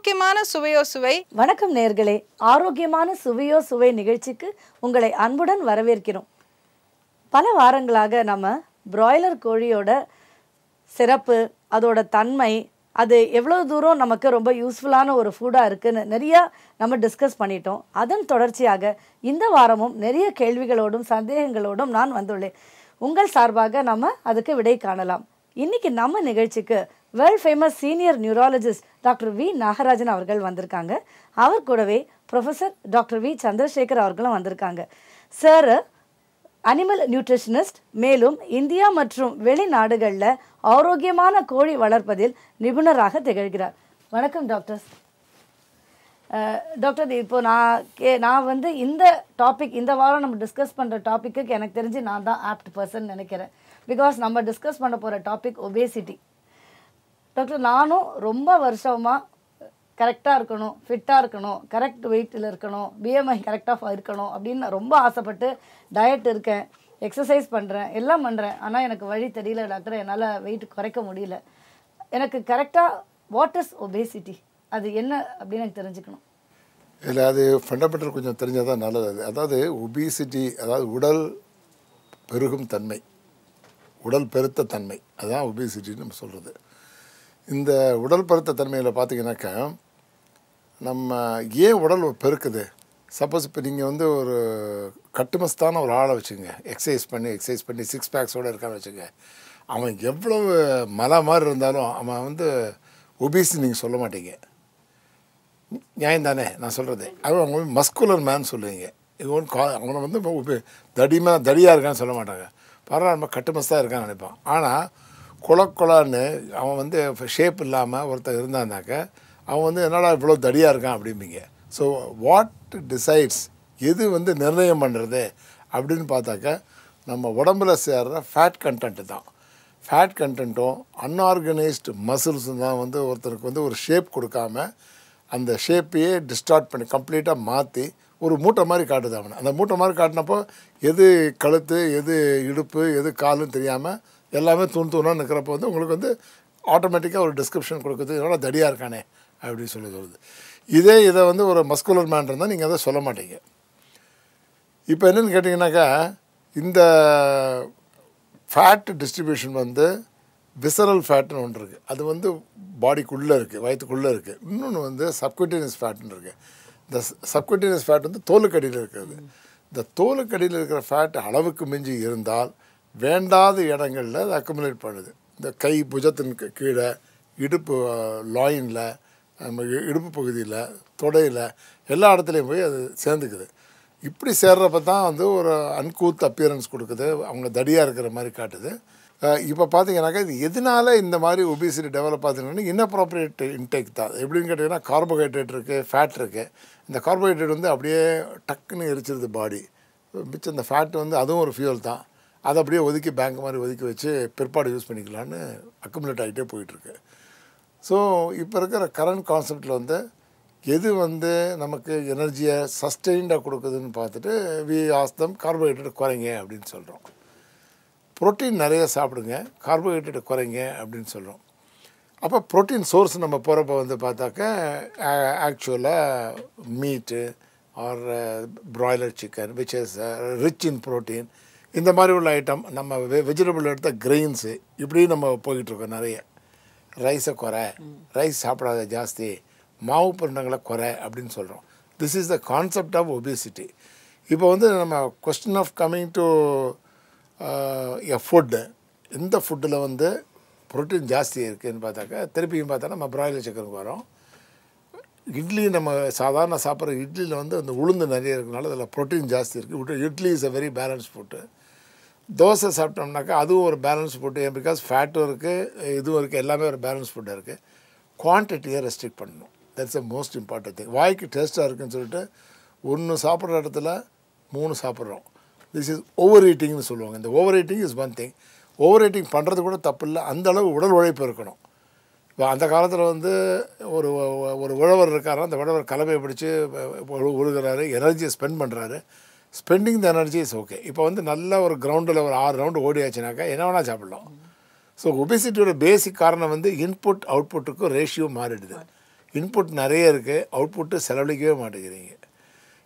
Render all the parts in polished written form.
ஆரோக்கியமான சுவையோ சுவை. வணக்கம் நேயர்களே, ஆரோக்கியமான சுவையோ சுவை நிகழ்ச்சிக்கு உங்களை அன்புடன் வரவேற்கிறோம். பல வாரங்களாக நம்ம பிராய்லர் கோழியோட சிறப்பு, அதோட தன்மை, அது எவ்வளோ தூரம் நமக்கு ரொம்ப யூஸ்ஃபுல்லான ஒரு ஃபுட்டாக இருக்குன்னு நிறையா நம்ம டிஸ்கஸ் பண்ணிட்டோம். அதன் தொடர்ச்சியாக இந்த வாரமும் நிறைய கேள்விகளோடும் சந்தேகங்களோடும் நான் வந்துள்ளேன். உங்கள் சார்பாக நம்ம அதுக்கு விடை காணலாம். இன்றைக்கி நம்ம நிகழ்ச்சிக்கு வேர்ல்ட் ஃபேமஸ் சீனியர் நியூராலஜிஸ்ட் டாக்டர்.V.Nagarajan அவர்கள் வந்திருக்காங்க. அவர் கூடவே ப்ரொஃபஸர் டாக்டர்.V. சந்திரசேகர் அவர்களும் வந்திருக்காங்க. சார் அனிமல் நியூட்ரிஷனிஸ்ட், மேலும் இந்தியா மற்றும் வெளிநாடுகளில் ஆரோக்கியமான கோழி வளர்ப்பதில் நிபுணராக திகழ்கிறார். வணக்கம் டாக்டர். டாக்டர், இப்போ நான் வந்து இந்த டாபிக் இந்த வாரம் நம்ம டிஸ்கஸ் பண்ணுற டாப்பிக்கு எனக்கு தெரிஞ்சு நான் தான் ஆப்ட் பர்சன் நினைக்கிறேன். பிகாஸ் நம்ம டிஸ்கஸ் பண்ண போகிற டாபிக் ஒபேசிட்டி. டாக்டர், நானும் ரொம்ப வருஷமாக கரெக்டாக இருக்கணும், ஃபிட்டாக இருக்கணும், கரெக்ட் வெயிட்டில் இருக்கணும், பிஎம்ஐ கரெக்டாக இருக்கணும் அப்படின்னு நான் ரொம்ப ஆசைப்பட்டு டயட் இருக்கேன், எக்ஸசைஸ் பண்ணுறேன், எல்லாம் பண்ணுறேன். ஆனால் எனக்கு வழி தெரியல டாக்டர், என்னால் வெயிட் குறைக்க முடியல. எனக்கு கரெக்டாக வாட் இஸ் ஒபேசிட்டி, அது என்ன அப்படின்னு எனக்கு தெரிஞ்சுக்கணும். இல்லை, அது ஃபண்டமெண்டல் கொஞ்சம் தெரிஞ்சால் தான் நல்லது. அதாவது ஒபிசிட்டி, அதாவது உடல் பெருகும் தன்மை, உடல் பெருத்த தன்மை, அதுதான் ஒபிசிட்டின்னு நம்ம சொல்கிறது. இந்த உடல் பெருத்த தன்மையில் பார்த்தீங்கன்னாக்கா, நம்ம ஏன் உடல் பெருக்குது? சப்போஸ் இப்போ நீங்கள் வந்து ஒரு கட்டுமஸ்தான ஒரு ஆளை வச்சுங்க, எக்ஸசைஸ் பண்ணி 6 பேக்ஸோடு இருக்கான்னு வச்சுங்க, அவன் எவ்வளவு மலை மாதிரி இருந்தாலும் அவன் வந்து ஒபிசிட்டி நீங்கள் சொல்ல மாட்டீங்க. நியாயம் தானே நான் சொல்கிறது? அவங்க மஸ்குலர் மேன் சொல்லுவீங்க. அவனை வந்து தடியாக இருக்கான்னு சொல்ல மாட்டாங்க. பரவாயில்ல, நம்ம கட்டுமஸ்தாக இருக்கான்னு நினைப்பான். ஆனால் குளக்குளான்னு அவன் வந்து ஷேப் இல்லாமல் ஒருத்தர் இருந்தான்னாக்க அவன் வந்து என்னடா இவ்வளோ தடியாக இருக்கான் அப்படிம்பிங்க. ஸோ வாட் டிசைட்ஸ், எது வந்து நிர்ணயம் பண்ணுறது அப்படின்னு பார்த்தாக்க நம்ம உடம்புல சேர்கிற ஃபேட் கண்டென்ட்டு தான். ஃபேட் கண்டென்ட்டும் அன்ஆர்கனைஸ்டு மசில்ஸும் தான் வந்து ஒருத்தருக்கு வந்து ஒரு ஷேப் கொடுக்காம அந்த ஷேப்பையே டிஸ்டார்ட் பண்ணி கம்ப்ளீட்டாக மாற்றி ஒரு மூட்டை மாதிரி காட்டுது அவனை. அந்த மூட்டை மாதிரி காட்டினப்போ எது கழுத்து, எது இடுப்பு, எது காலுன்னு தெரியாமல் எல்லாமே தூணாக நிற்கிறப்போ வந்து உங்களுக்கு வந்து ஆட்டோமேட்டிக்காக ஒரு டிஸ்கிரிப்ஷன் கொடுக்குது, இதோட தடியாக இருக்கானே அப்படின்னு சொல்லுது. இதை வந்து ஒரு மஸ்குலர் மேன் இருந்தால் நீங்கள் அதை சொல்ல மாட்டீங்க. இப்போ என்னென்னு கேட்டிங்கனாக்கா, இந்த ஃபேட் டிஸ்ட்ரிபியூஷன் வந்து விசரல் ஃபேட்னு ஒன்று இருக்குது, அது வந்து பாடிக்குள்ளே இருக்குது, வயிற்றுக்குள்ளே இருக்குது. இன்னொன்று வந்து சப்குட்டேனியஸ் ஃபேட்னு இருக்குது. இந்த சப்குட்டேனியஸ் ஃபேட் வந்து தோலுக்கடியில் இருக்கிறது. இந்த தோலுக்கடியில் இருக்கிற ஃபேட் அளவுக்கு மிஞ்சி இருந்தால் வேண்டாத இடங்களில் அது அக்குமுலேட் பண்ணுது. இந்த கை புஜத்தின் கீழே, இடுப்பு லாயினில், நம்ம இடுப்பு பகுதியில், தொடையில், எல்லா இடத்துலையும் போய் அது சேர்ந்துக்குது. இப்படி சேர்றப்ப தான் வந்து ஒரு அன்கூத் அப்பியரன்ஸ் கொடுக்குது, அவங்க தடியாக இருக்கிற மாதிரி காட்டுது. இப்போ பார்த்தீங்கன்னாக்கா இது எதனால இந்த மாதிரி ஒபிசிட்டி டெவலப் ஆகுதுன்னு இன்அப்ராப்ரியேட் இன்டேக் தான். எப்படின்னு கேட்டிங்கன்னா, கார்போஹைட்ரேட் இருக்குது, ஃபேட் இருக்குது. இந்த கார்போஹைட்ரேட் வந்து அப்படியே டக்குன்னு எரிச்சிருது பாடி. மிச்சம் இந்த ஃபேட் வந்து அதுவும் ஒரு ஃபியூல் தான். அதை அப்படியே ஒதுக்கி பேங்க் மாதிரி ஒதுக்கி வச்சு பிற்பாடு யூஸ் பண்ணிக்கலான்னு அக்குமுலேட் ஆகிட்டே போயிட்டுருக்கு. ஸோ இப்போ இருக்கிற கரண்ட் கான்செப்டில் வந்து எது வந்து நமக்கு எனர்ஜியை சஸ்டெயின்டாக கொடுக்குதுன்னு பார்த்துட்டு வி ஆஸ்தம் கார்போஹைட்ரேட் குறைங்க அப்படின்னு சொல்கிறோம். ப்ரோட்டீன் நிறைய சாப்பிடுங்க, கார்போஹைட்ரேட் குறைங்க அப்படின்னு சொல்கிறோம். அப்போ ப்ரோட்டீன் சோர்ஸ் நம்ம போகிறப்ப வந்து பார்த்தாக்க ஆக்சுவலாக meat are broiler chicken which is rich in protein, இந்த மாதிரி உள்ள ஐட்டம், நம்ம வெஜிடபிள் எடுத்த கிரெயின்ஸு, இப்படி நம்ம போய்கிட்டுருக்கோம். நிறைய ரைஸை குறை, ரைஸ் சாப்பிடாத ஜாஸ்தி, மாவு பண்டங்களை குறை அப்படின்னு சொல்கிறோம். This is the concept of obesity. இப்போ வந்து நம்ம question of coming to food, எந்த ஃபுட்டில் வந்து ப்ரோட்டீன் ஜாஸ்தி இருக்குதுன்னு பார்த்தாக்கா திருப்பியும் பார்த்தா நம்ம பிராய்லர் சிக்கனுக்கு வரோம். இட்லி, நம்ம சாதாரண சாப்பிட்ற இட்லியில் வந்து அந்த உளுந்து நிறைய இருக்கிறனால அதில் ப்ரோட்டீன் ஜாஸ்தி இருக்குது. Idli is a very balance food. Dosa சாப்பிட்டோம்னாக்கா அதுவும் ஒரு பேலன்ஸ் ஃபுட்டு, பிகாஸ் ஃபேட்டும் இருக்குது, இதுவும் இருக்குது, எல்லாமே ஒரு பேலன்ஸ் ஃபுட்டாக இருக்குது. குவான்டிட்டியை ரெஸ்ட்ரிக்ட் பண்ணணும். That's a most important thing. வாய்க்கு டேஸ்ட்டாக இருக்குன்னு சொல்லிட்டு ஒன்று சாப்பிட்ற இடத்துல 3 சாப்பிட்றோம். திஸ் இஸ் ஓவர் ஈட்டிங்னு சொல்லுவாங்க. இந்த over eating is one thing. Over eating பண்ணுறது கூட தப்பு இல்லை, அந்தளவு உடல் உழைப்பு இருக்கணும். இப்போ அந்த காலத்தில் வந்து ஒரு உழவர் இருக்காரா, அந்த உழவர் கலவையை பிடிச்சி உழுகிறாரு, எனர்ஜியை ஸ்பெண்ட் பண்ணுறாரு. Spending the energy is okay. இப்போ வந்து நல்ல ஒரு கிரவுண்டில் ஒரு 6 ரவுண்டு ஓடியாச்சுனாக்கா என்ன வேணால் சாப்பிட்லாம். ஸோ ஒபிசிட்டியோட பேசிக் காரணம் வந்து இன்புட் அவுட்புட்டுக்கும் ரேஷியோ மாறிடுது. இன்புட் நிறைய இருக்குது, அவுட்புட்டு செலவழிக்கவே மாட்டேங்கிறீங்க.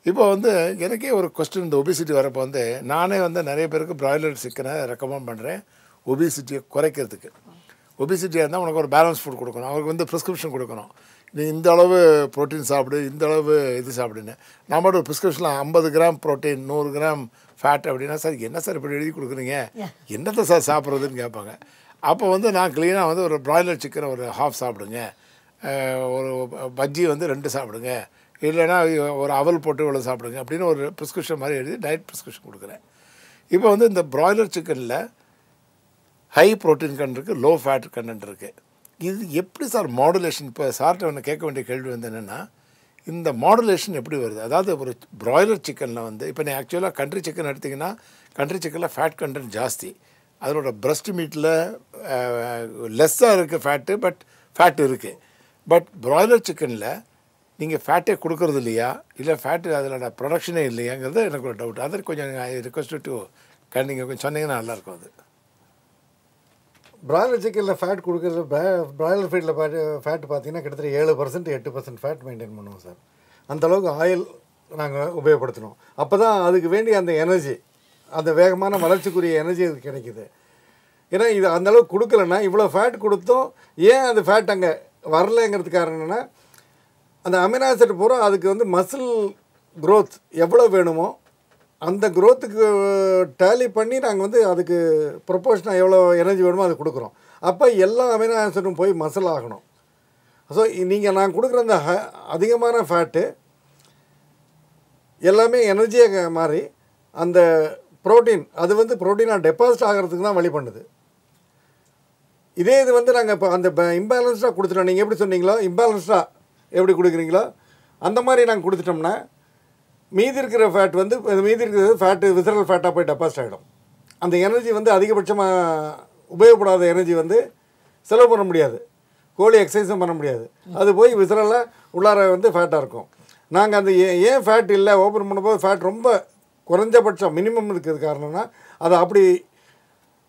இப்போ வந்து எனக்கே ஒரு கொஸ்டின், இந்த ஒபிசிட்டி வரப்போ வந்து நானே வந்து நிறைய பேருக்கு பிராய்லர் சிக்கனை ரெக்கமெண்ட் பண்ணுறேன் ஒபிசிட்டியை குறைக்கிறதுக்கு. ஒபிசிட்டியாக இருந்தால் உனக்கு ஒரு பேலன்ஸ் ஃபுட் கொடுக்கணும், அவருக்கு வந்து ப்ரிஸ்கிரிப்ஷன் கொடுக்கணும், நீ இந்த அளவு ப்ரோட்டீன் சாப்பிடு, இந்த அளவு இது சாப்பிடுன்னு. நான் மட்டும் ஒரு ப்ரிஸ்கிரிப்ஷனில் 50 கிராம் ப்ரோட்டீன் 100 கிராம் ஃபேட் அப்படின்னா, சார் என்ன சார் இப்படி எழுதி கொடுக்குறீங்க, என்னத்தை சார் சாப்பிட்றதுன்னு கேட்பாங்க. அப்போ வந்து நான் க்ளீனாக வந்து ஒரு பிராய்லர் சிக்கனை ஒரு ஹாஃப் சாப்பிடுங்க, ஒரு பஜ்ஜி வந்து 2 சாப்பிடுங்க, இல்லைன்னா ஒரு அவல் போட்டு இவ்வளோ சாப்பிடுங்க அப்படின்னு ஒரு ப்ரிஸ்கிரிப்ஷன் மாதிரி எழுதி டயட் ப்ரிஸ்கிரிப்ஷன் கொடுக்குறேன். இப்போ வந்து இந்த பிராய்லர் சிக்கனில் ஹை ப்ரோட்டீன் கண்டென்ட் இருக்குது, லோ ஃபேட் கண்டென்ட் இருக்குது. இது எப்படி சார் மாடுலேஷன்? இப்போ சார்ட்ட ஒன்று கேட்க வேண்டிய கேள்வி வந்து என்னென்னா, இந்த மாடுலேஷன் எப்படி வருது? அதாவது ஒரு பிராய்லர் சிக்கனில் வந்து இப்போ நீ ஆக்சுவலாக கண்ட்ரி சிக்கன் எடுத்திங்கன்னா, கண்ட்ரி சிக்கனில் ஃபேட் கண்டென்ட் ஜாஸ்தி, அதனோட பிரஸ்ட் மீட்டில் லெஸ்ஸாக இருக்குது ஃபேட்டு, பட் ஃபேட் இருக்குது. பட் பிராய்லர் சிக்கனில் நீங்கள் ஃபேட்டே கொடுக்குறது இல்லையா, இல்லை ஃபேட்டு அதில் ப்ரொடக்ஷனே இல்லையாங்கிறது எனக்கு ஒரு டவுட். அதை கொஞ்சம் ரிக்வஸ்ட் டு நீங்கள் கொஞ்சம் சொன்னீங்கன்னா நல்லாயிருக்கும். அது பிராய்லர் சிக்கனில் ஃபேட் கொடுக்குறது, பிராய்லர் ஃபீட்டில் ஃபேட் பார்த்தீங்கன்னா கிட்டத்தட்ட 7% 8% ஃபேட் மெயின்டைன் பண்ணுவோம் சார். அந்தளவுக்கு ஆயில் நாங்கள் உபயோகப்படுத்தணும். அப்போ தான் அதுக்கு வேண்டிய அந்த எனர்ஜி, அந்த வேகமான வளர்ச்சிக்குரிய எனர்ஜி அது கிடைக்குது. ஏன்னா இது அந்தளவுக்கு கொடுக்கலன்னா, இவ்வளோ ஃபேட் கொடுத்தும் ஏன் அந்த ஃபேட் அங்கே வரலைங்கிறதுக்கு காரணம் என்னென்னா, அந்த அமினோ ஆசிட் பூரா அதுக்கு வந்து மசில் க்ரோத் எவ்வளோ வேணுமோ அந்த க்ரோத்துக்கு டேலி பண்ணி நாங்கள் வந்து அதுக்கு ப்ரொப்போர்ஷனாக எவ்வளோ எனர்ஜி வேணுமோ அது கொடுக்குறோம். அப்போ எல்லா அமினோ ஆசிடும் போய் மசில் ஆகணும். ஸோ நீங்கள் நான் கொடுக்குற அந்த அதிகமான ஃபேட்டு எல்லாமே எனர்ஜியாக மாறி அந்த ப்ரோட்டீன் அது வந்து ப்ரோட்டீனாக டெபாசிட் ஆகிறதுக்கு தான் வழி பண்ணுது. இதே இது வந்து நாங்கள் இப்போ அந்த இம்பேலன்ஸ்டாக கொடுத்துட்டோம். நீங்கள் எப்படி சொன்னீங்களோ இம்பேலன்ஸ்டாக எப்படி கொடுக்குறீங்களோ அந்த மாதிரி நாங்கள் கொடுத்துட்டோம்னா மீதி இருக்கிற ஃபேட் வந்து மீதி இருக்கிறது ஃபேட்டு விசரல் ஃபேட்டாக போய் டெபாசிட் ஆகிடும். அந்த எனர்ஜி வந்து அதிகபட்சமாக உபயோகப்படாத எனர்ஜி வந்து செலவு பண்ண முடியாது, கோழி எக்ஸசைஸும் பண்ண முடியாது, அது போய் விசரலாக உள்ளார வந்து ஃபேட்டாக இருக்கும். நாங்கள் அந்த ஏன் ஃபேட் இல்லை ஓப்பன் பண்ணும்போது ஃபேட் ரொம்ப குறைஞ்சபட்சம் மினிமம் இருக்கிறது காரணம்னா அதை அப்படி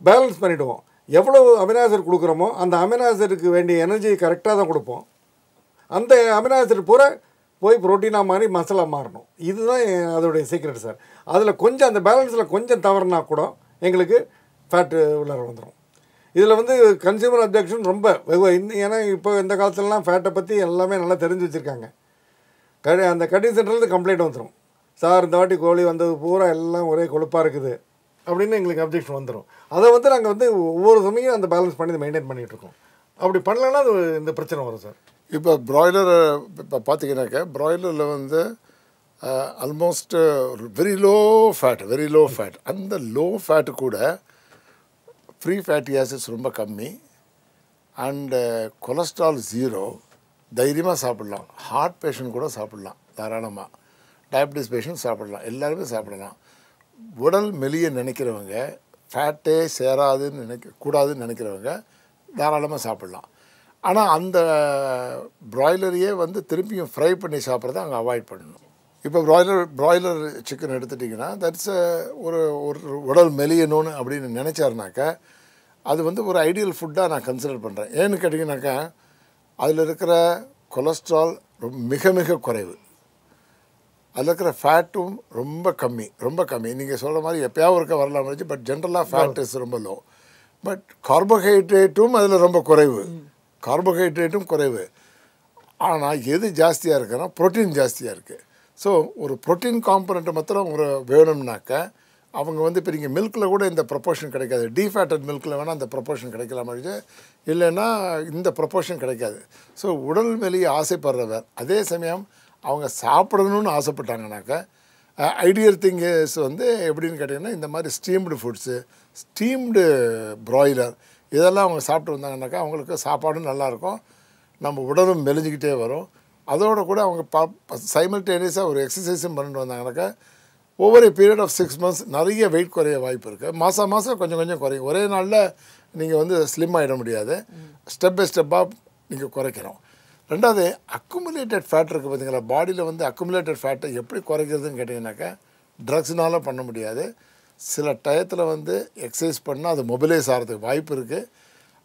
பேலன்ஸ் பண்ணிவிடுவோம். எவ்வளோ அமினோ ஆசிட் கொடுக்குறோமோ அந்த அமினோ ஆசிடுக்கு வேண்டிய எனர்ஜி கரெக்டாக தான் கொடுப்போம். அந்த அமினோ ஆசிட் பூரா போய் ப்ரோட்டீனாக மாறி மசாலாக மாறணும். இதுதான் அதோடைய சீக்ரெட் சார். அதில் கொஞ்சம் அந்த பேலன்ஸில் கொஞ்சம் தவறுனா கூட எங்களுக்கு ஃபேட்டு உள்ளார வந்துடும். இதில் வந்து கன்சியூமர் அப்ஜெக்ஷன் ரொம்ப ஏன்னா இப்போ இந்த காலத்துலலாம் ஃபேட்டை பற்றி எல்லாமே நல்லா தெரிஞ்சு வச்சுருக்காங்க. அந்த கட்டிங் சென்டர்லேருந்து கம்ப்ளைண்ட் வந்துடும், சார் இந்த வாட்டி கோழி வந்தது பூரா எல்லாம் ஒரே கொழுப்பாக இருக்குது அப்படின்னு எங்களுக்கு அப்ஜெக்ஷன் வந்துடும். அதை வந்து நாங்கள் வந்து ஒவ்வொரு சமயம் அந்த பேலன்ஸ் பண்ணி மெயின்டைன் பண்ணிகிட்ருக்கோம். அப்படி பண்ணலன்னா அது இந்த பிரச்சனை வரும் சார். இப்போ பிராய்லர் இப்போ பார்த்தீங்கன்னாக்கா பிராய்லரில் வந்து ஆல்மோஸ்ட் வெரி லோ ஃபேட். அந்த லோ ஃபேட்டு கூட ஃப்ரீ ஃபேட்டி ஆசிட்ஸ் ரொம்ப கம்மி அண்டு கொலஸ்ட்ரால் 0. தைரியமாக சாப்பிட்லாம். ஹார்ட் பேஷண்ட் கூட சாப்பிட்லாம் தாராளமாக. டயபிட்டிஸ் பேஷண்ட் சாப்பிட்லாம், எல்லாருமே சாப்பிடலாம். உடல் மெலிய நினைக்கிறவங்க, ஃபேட்டே சேராதுன்னு கூடாதுன்னு நினைக்கிறவங்க தாராளமாக சாப்பிட்லாம். ஆனால் அந்த பிராய்லரையே வந்து திருப்பியும் ஃப்ரை பண்ணி சாப்பிட்றத அங்கே அவாய்ட் பண்ணணும். இப்போ பிராய்லர் சிக்கன் எடுத்துட்டிங்கன்னா தட்ஸ் ஒரு உடல் மெலியணும்னு அப்படின்னு நினச்சாருனாக்கா அது வந்து ஒரு ஐடியல் ஃபுட்டாக நான் கன்சிடர் பண்ணுறேன். ஏன்னு கேட்டிங்கனாக்கா அதில் இருக்கிற கொலஸ்ட்ரால் மிக மிக குறைவு, அதில் இருக்கிற ஃபேட்டும் ரொம்ப கம்மி. நீங்கள் சொல்கிற மாதிரி எப்போயாவது இருக்க வரலாம் இருந்துச்சு, பட் ஜென்ரலாக ஃபேட் இஸ் ரொம்ப லோ. பட் கார்போஹைட்ரேட்டும் அதில் ரொம்ப குறைவு. ஆனால் எது ஜாஸ்தியாக இருக்குன்னா ப்ரோட்டீன் ஜாஸ்தியாக இருக்குது. ஸோ ஒரு ப்ரோட்டீன் காம்பனண்ட்டை மாத்திரம் ஒரு வேணும்னாக்கா அவங்க வந்து இப்போ நீங்கள் மில்கில் கூட இந்த ப்ரொப்போர்ஷன் கிடைக்காது. டீஃபேட்டட் மில்கில் வேணால் அந்த ப்ரொப்போர்ஷன் கிடைக்கலாம், இல்லைன்னா இந்த ப்ரொப்போர்ஷன் கிடைக்காது. ஸோ உடல் மேலேயே ஆசைப்படுறவர் அதே சமயம் அவங்க சாப்பிடணும்னு ஆசைப்பட்டாங்கனாக்கா ஐடியல் திங்ஸ் வந்து எப்படின்னு கேட்டிங்கன்னா இந்த மாதிரி ஸ்டீம்டு ஃபுட்ஸு, ஸ்டீம்டு பிராய்லர் இதெல்லாம் அவங்க சாப்பிட்டு வந்தாங்கனாக்கா அவங்களுக்கு சாப்பாடும் நல்லாயிருக்கும், நம்ம உடலும் மெலிஞ்சிக்கிட்டே வரும். அதோடு கூட அவங்க சைமல்டேனியஸாக ஒரு எக்ஸசைஸும் பண்ணிட்டு வந்தாங்கனாக்கா over a period of 6 months நிறைய வெயிட் குறைய வாய்ப்பு இருக்குது. மாதம் கொஞ்சம் குறையும். ஒரே நாளில் நீங்கள் வந்து ஸ்லிம் ஆகிட முடியாது. ஸ்டெப் பை ஸ்டெப்பாக நீங்கள் குறைக்கிறோம். ரெண்டாவது அக்குமுலேட்டட் ஃபேட் இருக்குது பார்த்தீங்களா, பாடியில் வந்து அக்குமுலேட்டட் ஃபேட்டை எப்படி குறைக்கிறதுன்னு கேட்டிங்கனாக்கா ட்ரக்ஸ்னால பண்ண முடியாது. சில டயத்தில் வந்து எக்ஸசைஸ் பண்ணால் அது மொபிலைஸ் ஆகிறதுக்கு வாய்ப்பு இருக்குது.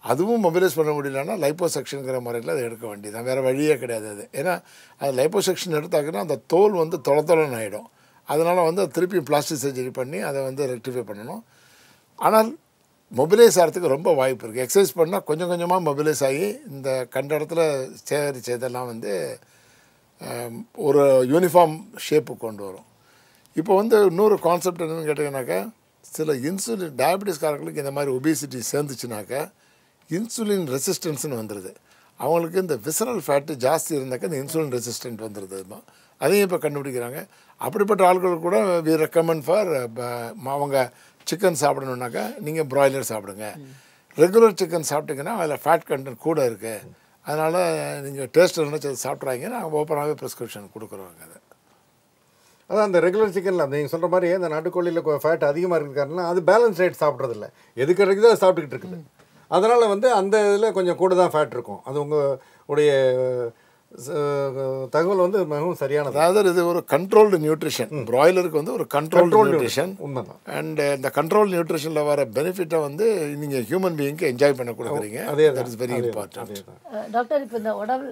அதுவும் மொபிலைஸ் பண்ண முடியலன்னா லைப்போசெக்ஷனுங்கிற முறையில் அதை எடுக்க வேண்டியது வேறு வழியே கிடையாது அது. ஏன்னா அது லைப்போசெக்ஷன் எடுத்தாங்கன்னா அந்த தோல் வந்து தொளன்னு ஆகிடும். அதனால் வந்து திருப்பி பிளாஸ்டிக் சர்ஜரி பண்ணி அதை வந்து ரெக்டிஃபை பண்ணணும். ஆனால் மொபிலைஸ் ஆகிறதுக்கு ரொம்ப வாய்ப்பு இருக்குது. எக்ஸசைஸ் பண்ணால் கொஞ்சம் கொஞ்சமாக மொபிலைஸ் ஆகி இந்த கண்ட இடத்துல சேகரித்ததெல்லாம் வந்து ஒரு யூனிஃபார்ம் ஷேப்புக்கு கொண்டு வரும். இப்போ வந்து இன்னொரு கான்செப்ட் என்னென்னு கேட்டிங்கனாக்கா, சில இன்சுலின் டயபெட்டிஸ்காரங்களுக்கு இந்த மாதிரி ஒபிசிட்டி சேர்ந்துச்சுனாக்கா இன்சுலின் ரெசிஸ்டன்ஸ்னு வந்துடுது. அவங்களுக்கு இந்த விசரல் ஃபேட்டு ஜாஸ்தி இருந்தாக்கா இந்த இன்சுலின் ரெசிஸ்டன்ட் வந்துடுது. அதையும் இப்போ கண்டுபிடிக்கிறாங்க. அப்படிப்பட்ட ஆட்கள் கூட வி ரெக்கமெண்ட் ஃபார் அவங்க சிக்கன் சாப்பிடணுன்னாக்கா நீங்கள் ப்ராய்லர் சாப்பிடுங்க. ரெகுலர் சிக்கன் சாப்பிட்டிங்கன்னா அதில் ஃபேட் கண்டென்ட் கூட இருக்குது, அதனால் நீங்கள் டேஸ்ட் நினச்சி சாப்பிட்றாங்க, நாங்கள் ஓப்பனாகவே ப்ரிஸ்கிரிப்ஷன் கொடுக்குறோங்க. அதை அதான் அந்த ரெகுலர் சிக்கனில் நீங்கள் சொல்கிற மாதிரி அந்த நாட்டுக்கோழியில் ஃபேட் அதிகமாக இருக்கிறதுனா அது பேலன்ஸ் ரேட் சாப்பிட்றதில்ல, எதுக்கு இருக்குதோ அதை சாப்பிட்டுக்கிட்டு இருக்குது. அதனால் வந்து அந்த இதில் கொஞ்சம் கூட தான் ஃபேட் இருக்கும். அது உடைய தகவல் வந்து மிகவும் சரியானது. அதாவது இது ஒரு கண்ட்ரோல்டு நியூட்ரிஷன். ப்ராய்லருக்கு வந்து ஒரு கண்ட்ரோல்டு நியூட்ரிஷன் உண்மைதான். அண்ட் இந்த கண்ட்ரோல் நியூட்ரிஷனில் வர பெனிஃபிட்டை வந்து நீங்கள் ஹியூமன் பீயிங்க்கு என்ஜாய் பண்ண கொடுக்குறீங்க. That is very important. Doctor, இப்போ இந்த உடல்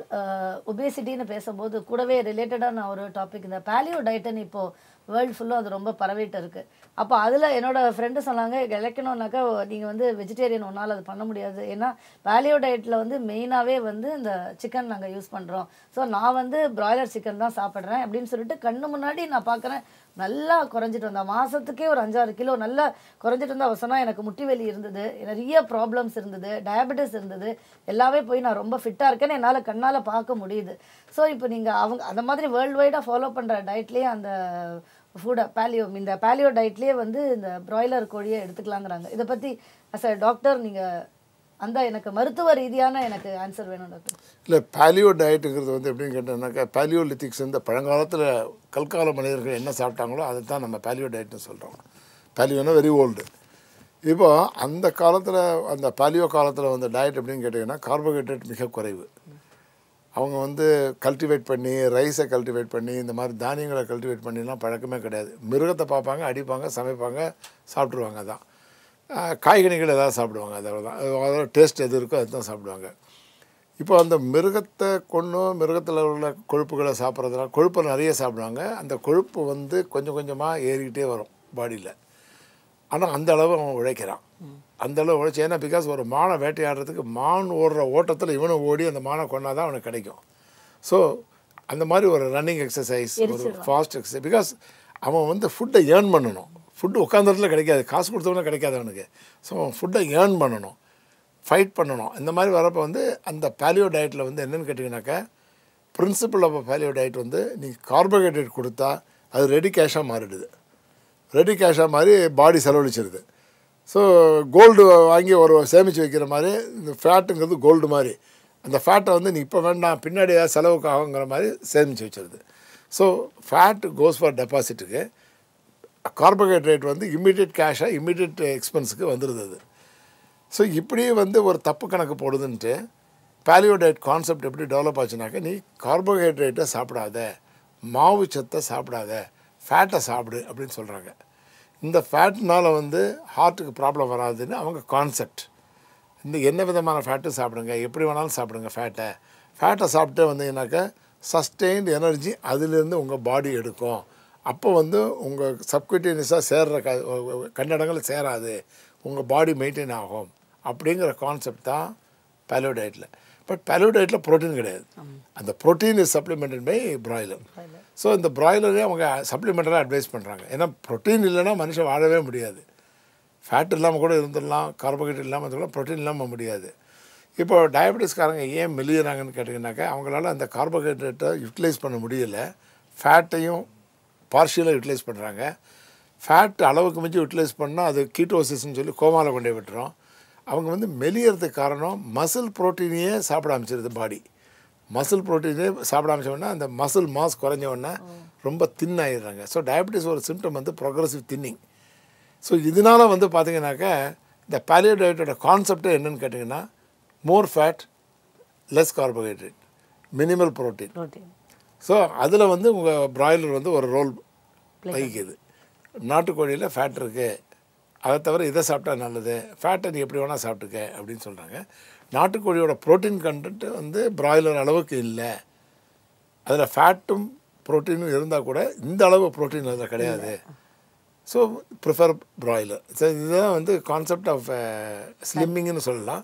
ஒபேசிட்டின்னு பேசும்போது கூடவே ரிலேட்டடான ஒரு டாபிக், இந்த பேலியோ டயட்டுன்னு இப்போது வேர்ல்டு ஃபுல்லாக அது ரொம்ப பரவிட்டு இருக்குது. அப்போ அதில் என்னோடய ஃப்ரெண்டு சொன்னாங்க, இழைக்கணுன்னாக்கா நீங்கள் வந்து வெஜிடேரியன் ஒன்றால் அது பண்ண முடியாது, ஏன்னா பேலியோ டயட்டில் வந்து மெயினாகவே வந்து இந்த சிக்கன் நாங்கள் யூஸ் பண்ணுறோம், ஸோ நான் வந்து ப்ராய்லர் சிக்கன் தான் சாப்பிட்றேன் அப்படின்னு சொல்லிட்டு கண்ணு முன்னாடி நான் பார்க்குறேன் நல்லா குறைஞ்சிட்டு வந்தேன். மாதத்துக்கே ஒரு 5-6 கிலோ நல்லா குறைஞ்சிட்டு வந்தால் அவசரம். எனக்கு முட்டி வலி இருந்தது, நிறைய ப்ராப்ளம்ஸ் இருந்தது, டயபெட்டிஸ் இருந்தது, எல்லாமே போய் நான் ரொம்ப ஃபிட்டாக இருக்கேன்னு என்னால் கண்ணால் பார்க்க முடியுது. ஸோ இப்போ நீங்கள் அவங்க அந்த மாதிரி வேர்ல்டு வைடாக ஃபாலோ பண்ணுற டயட்லேயே அந்த ஃபுட்டை இந்த பேலியோ டயட்லேயே வந்து இந்த ப்ராய்லர் கோழியை எடுத்துக்கலாங்கிறாங்க. இதை பற்றி அஸ் அ டாக்டர் நீங்கள் அந்த எனக்கு மருத்துவ ரீதியான எனக்கு ஆன்சர் வேணும் டாக்டர். இல்லை, பேலியோ டயட்டுங்கிறது வந்து எப்படின்னு கேட்டோம்னாக்கா, பேலியோலித்திக்ஸ் இந்த பழங்காலத்தில் கல்கால மனிதர்கள் என்ன சாப்பிட்டாங்களோ அதை தான் நம்ம பேலியோ டயட்னு சொல்கிறோம். பேலியோனா வெரி ஓல்டு. இப்போ அந்த காலத்தில் அந்த பேலியோ காலத்தில் வந்து டயட் எப்படின்னு கேட்டிங்கன்னா கார்போஹைட்ரேட் மிக குறைவு. அவங்க வந்து கல்டிவேட் பண்ணி ரைஸை கல்டிவேட் பண்ணி இந்த மாதிரி தானியங்களை கல்டிவேட் பண்ணிலாம் பழக்கமே கிடையாது. மிருகத்தை பார்ப்பாங்க, அடிப்பாங்க, சமைப்பாங்க, சாப்பிட்ருவாங்க. தான் காய்கனிகள் எதாவது சாப்பிடுவாங்க, அதோட டேஸ்ட் எது இருக்கோ அது தான் சாப்பிடுவாங்க. இப்போ அந்த மிருகத்தை மிருகத்தில் உள்ள கொழுப்புகளை சாப்பிட்றதுனால கொழுப்பை நிறைய சாப்பிடுவாங்க. அந்த கொழுப்பு வந்து கொஞ்சம் கொஞ்சமாக ஏறிக்கிட்டே வரும் பாடியில். ஆனால் அந்த அளவு அவன் உழைக்கிறான், அந்த அளவு உழைச்சி. ஏன்னா பிகாஸ் ஒரு மானை வேட்டையாடுறதுக்கு மான் ஓடுற ஓட்டத்தில் இவனும் ஓடி அந்த மானை கொண்டா தான் அவனுக்கு கிடைக்கும். ஸோ அந்த மாதிரி ஒரு ரன்னிங் எக்ஸசைஸ், ஒரு ஃபாஸ்ட் எக்ஸசைஸ். பிகாஸ் அவன் வந்து ஃபுட்டை ஏர்ன் பண்ணணும். ஃபுட்டு உட்காந்துறதுல கிடைக்காது, காசு கொடுத்தவொன்னே கிடைக்காது அவனுக்கு. ஸோ அவன் ஃபுட்டை ஏர்ன் பண்ணணும், ஃபைட் பண்ணணும். இந்த மாதிரி வரப்போ வந்து அந்த பேலியோ டயட்டில் வந்து என்னென்னு கேட்டிங்கனாக்கா, பிரின்சிபல் ஆஃப் பேலியோ டயட் வந்து நீங்கள் கார்போஹைட்ரேட் கொடுத்தா அது ரெடி கேஷாக மாறிடுது. ரெடி கேஷாக மாதிரி பாடி செலவழிச்சிருது. ஸோ கோல்டு வாங்கி ஒரு சேமித்து வைக்கிற மாதிரி இந்த ஃபேட்டுங்கிறது கோல்டு மாதிரி. அந்த ஃபேட்டை வந்து நீ இப்போ வேண்டாம் பின்னாடி ஏதாவது செலவுக்கு ஆகுங்கிற மாதிரி சேமித்து வச்சிருது. ஸோ ஃபேட் கோஸ் ஃபார் டெபாசிட்டுக்கு, கார்போஹைட்ரேட் வந்து இம்மீடியட் கேஷாக இம்மீடியட் எக்ஸ்பென்ஸுக்கு வந்துடுது அது. ஸோ இப்படியே வந்து ஒரு தப்பு கணக்கு போடுதுன்ட்டு பேலியோ டயட் கான்செப்ட் எப்படி டெவலப் ஆச்சுனாக்கா, நீ கார்போஹைட்ரேட்டை சாப்பிடாத, மாவு சத்தை சாப்பிடாத, ஃபேட்டை சாப்பிடு அப்படின்னு சொல்கிறாங்க. இந்த ஃபேட்னால் வந்து ஹார்ட்டுக்கு ப்ராப்ளம் வராதுன்னு அவங்க கான்செப்ட். இந்த என்ன விதமான ஃபேட்டு சாப்பிடுங்க, எப்படி வேணாலும் சாப்பிடுங்க, ஃபேட்டை சாப்பிட்டு வந்தீங்கன்னாக்கா சஸ்டெயின்டு எனர்ஜி அதிலேருந்து உங்கள் பாடி எடுக்கும். அப்போ வந்து உங்கள் சப்குட்டேனியஸாக சேர்கிற கன்னடங்கள் சேராது, உங்கள் பாடி மெயின்டைன் ஆகும் அப்படிங்கிற கான்செப்ட் தான் பேலியோ டயட்டில். பட் பேலியோ டயட்டில் ப்ரோட்டீன் கிடையாது. அந்த protein is supplemented by broiler. So இந்த ப்ராய்லரே அவங்க சப்ளிமெண்டராக அட்வைஸ் பண்ணுறாங்க. ஏன்னா ப்ரோட்டீன் இல்லைன்னா மனுஷன் வாழவே முடியாது. ஃபேட் இல்லாமல் கூட இருந்துடலாம், கார்போஹைட்ரேட் இல்லாமல் இருந்துடலாம், ப்ரோட்டீன் இல்லாமல் முடியாது. இப்போ டயபெட்டிஸ்காரங்க ஏன் மெலியிறாங்கன்னு கேட்டிங்கனாக்கா, அவங்களால அந்த கார்போஹைட்ரேட்டை யூட்டிலைஸ் பண்ண முடியலை, ஃபேட்டையும் பார்ஷியலாக யூட்டிலைஸ் பண்ணுறாங்க. ஃபேட் அளவுக்கு மிஞ்சி யூட்டிலைஸ் பண்ணால் அது கீட்டோசிஸ்ன்னு சொல்லி கோமாவில் கொண்டே விட்டுரும். அவங்க வந்து மெலியறதுக்கு காரணம் மசில் ப்ரோட்டீனையே சாப்பிட ஆரம்பிச்சிருது பாடி. மசில் ப்ரோட்டீனே சாப்பிட ஆரம்பிச்சோன்னா அந்த மசில் மாஸ் குறைஞ்சோடனே ரொம்ப தின் ஆகிடுறாங்க. ஸோ டயபெட்டிஸ் ஒரு சிம்டம் வந்து ப்ரொக்ரெசிவ் தின்னிங். ஸோ இதனால் வந்து பார்த்திங்கனாக்கா இந்த பேலியோ டயட்டோட கான்செப்டே என்னென்னு கேட்டிங்கன்னா, more fat, less carbohydrate, minimal protein. So அதில் வந்து உங்கள் ப்ராய்லர் வந்து ஒரு ரோல் வகிக்குது. நாட்டுக்கோழியில் ஃபேட் இருக்குது, அதை தவிர இதை சாப்பிட்டா நல்லது, ஃபேட்டை நீ எப்படி வேணால் சாப்பிட்டுக்க அப்படின்னு சொல்கிறாங்க. நாட்டுக்கோழியோட ப்ரோட்டீன் கண்டென்ட்டு வந்து பிராய்லர் அளவுக்கு இல்லை. அதில் ஃபேட்டும் ப்ரோட்டீனும் இருந்தால் கூட இந்த அளவு ப்ரோட்டீன் அதில் கிடையாது. So prefer broiler. ஸோ இதுதான் வந்து கான்செப்ட் ஆஃப் ஸ்லிம்மிங்னு சொல்லலாம்.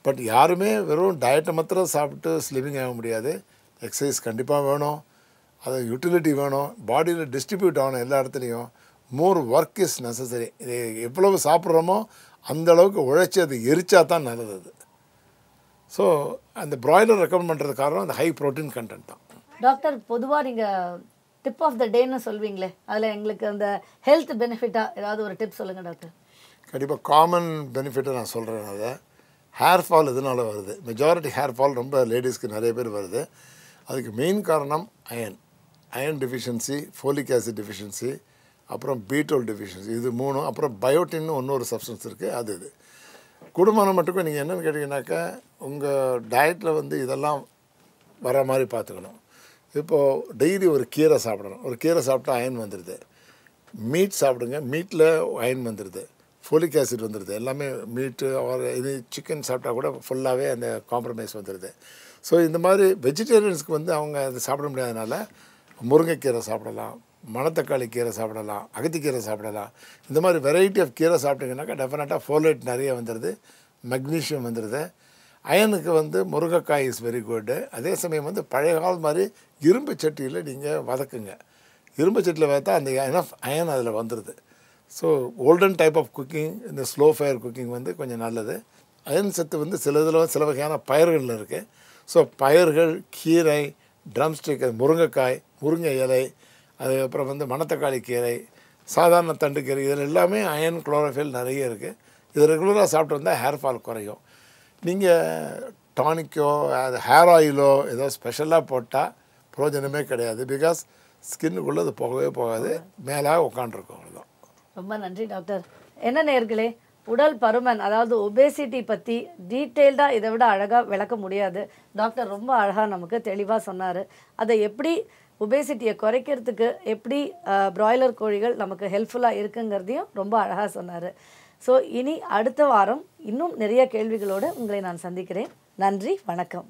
பட் யாருமே வெறும் டயட்டை மாத்திரம் சாப்பிட்டு ஸ்லிம்மிங் ஆக முடியாது. எக்ஸசைஸ் கண்டிப்பாக வேணும், அது யூட்டிலிட்டி வேணும், பாடியில் டிஸ்ட்ரிபியூட் ஆகணும் எல்லா இடத்துலையும். More work is necessary. இது எவ்வளவு சாப்பிட்றோமோ அந்த அளவுக்கு உழைச்சி அது எரிச்சா தான் நல்லது அது. ஸோ அந்த பிராய்லர் ரெக்கமெண்ட் பண்ணுறது காரணம் அந்த ஹை ப்ரோட்டீன் கண்டென்ட் தான். டாக்டர், பொதுவாக நீங்கள் டிப் ஆஃப் த டேன்னு சொல்வீங்களே, அதில் எங்களுக்கு அந்த ஹெல்த் பெனிஃபிட்டாக ஏதாவது ஒரு டிப் சொல்லுங்கள் டாக்டர். கண்டிப்பாக காமன் பெனிஃபிட்டை நான் சொல்கிறேன். அதை ஹேர் ஃபால் இதனால் வருது. மெஜாரிட்டி ஹேர் ஃபால் ரொம்ப லேடிஸ்க்கு நிறைய பேர் வருது. அதுக்கு மெயின் காரணம் iron deficiency, folic acid deficiency, அப்புறம் பீட்டோல் டெஃபிஷியன்சி. இது 3. அப்புறம் பயோட்டின்னு இன்னொரு சப்ஸ்டன்ஸ் இருக்குது, அது இது. குடும்பம் மட்டுக்கும் நீங்கள் என்னென்னு கேட்டிங்கனாக்கா உங்கள் டயட்டில் வந்து இதெல்லாம் வர மாதிரி பார்த்துக்கணும். இப்போது டெய்லி ஒரு கீரை சாப்பிடணும். ஒரு கீரை சாப்பிட்டா அயன் வந்துடுது. மீட் சாப்பிடுங்க, மீட்டில் அயன் வந்துடுது, ஃபோலிக் ஆசிட் வந்துடுது. எல்லாமே மீட்டு இது சிக்கன் சாப்பிட்டா கூட ஃபுல்லாகவே அந்த காம்ப்ரமைஸ் வந்துடுது. ஸோ இந்த மாதிரி வெஜிடேரியன்ஸ்க்கு வந்து அவங்க அதை சாப்பிட முடியாதனால முருங்கைக்கீரை சாப்பிடலாம், மணத்தக்காளி கீரை சாப்பிடலாம், அகத்திக்கீரை சாப்பிடலாம். இந்த மாதிரி வெரைட்டி ஆஃப் கீரை சாப்பிட்டிங்கனாக்கா டெஃபினட்டாக ஃபோலேட் நிறைய வந்துடுது, மெக்னீஷியம் வந்துடுது. அயனுக்கு வந்து முருங்கைக்காய் இஸ் வெரி குட்டு. அதே சமயம் வந்து பழைய காலம் மாதிரி இரும்பு சட்டியில் நீங்கள் வதக்குங்க. இரும்பு சட்டியில் வதத்தா அந்த எனஃப் அயன் அதில் வந்துடுது. So olden type of cooking, இந்த ஸ்லோ ஃபயர் குக்கிங் வந்து கொஞ்சம் நல்லது. அயன் சத்து வந்து சில வகையான பயிர்களில் இருக்குது. ஸோ பயிர்கள், கீரை, ட்ரம்ஸ்டிக், முருங்கைக்காய், முருங்கை இலை, அதுக்கப்புறம் வந்து மணத்தக்காளி கீரை, சாதாரண தண்டுக்கீரை, இதில் எல்லாமே அயன், குளோரோஃபில் நிறைய இருக்குது. இது ரெகுலராக சாப்பிட்டு வந்தால் ஹேர் ஃபால் குறையும். நீங்கள் டானிக்கோ அது ஹேர் ஆயிலோ ஏதோ ஸ்பெஷலாக போட்டால் பிரயோஜனமே கிடையாது. பிகாஸ் ஸ்கின்னுக்குள்ளே அது போகவே போகாது, மேலாக உட்காண்டிருக்கும். அவ்வளோதான். ரொம்ப நன்றி டாக்டர். என்ன நேயர்களே, உடல் பருமன் அதாவது ஒபேசிட்டி பற்றி டீட்டெயில்டாக இதை விட அழகாக விளக்க முடியாது. டாக்டர் ரொம்ப அழகாக நமக்கு தெளிவாக சொன்னார். அதை எப்படி ஒபேசிட்டியை குறைக்கிறதுக்கு எப்படி பிராய்லர் கோழிகள் நமக்கு ஹெல்ப்ஃபுல்லாக இருக்குங்கிறதையும் ரொம்ப அழகாக சொன்னார். ஸோ இனி அடுத்த வாரம் இன்னும் நிறைய கேள்விகளோடு உங்களை நான் சந்திக்கிறேன். நன்றி, வணக்கம்.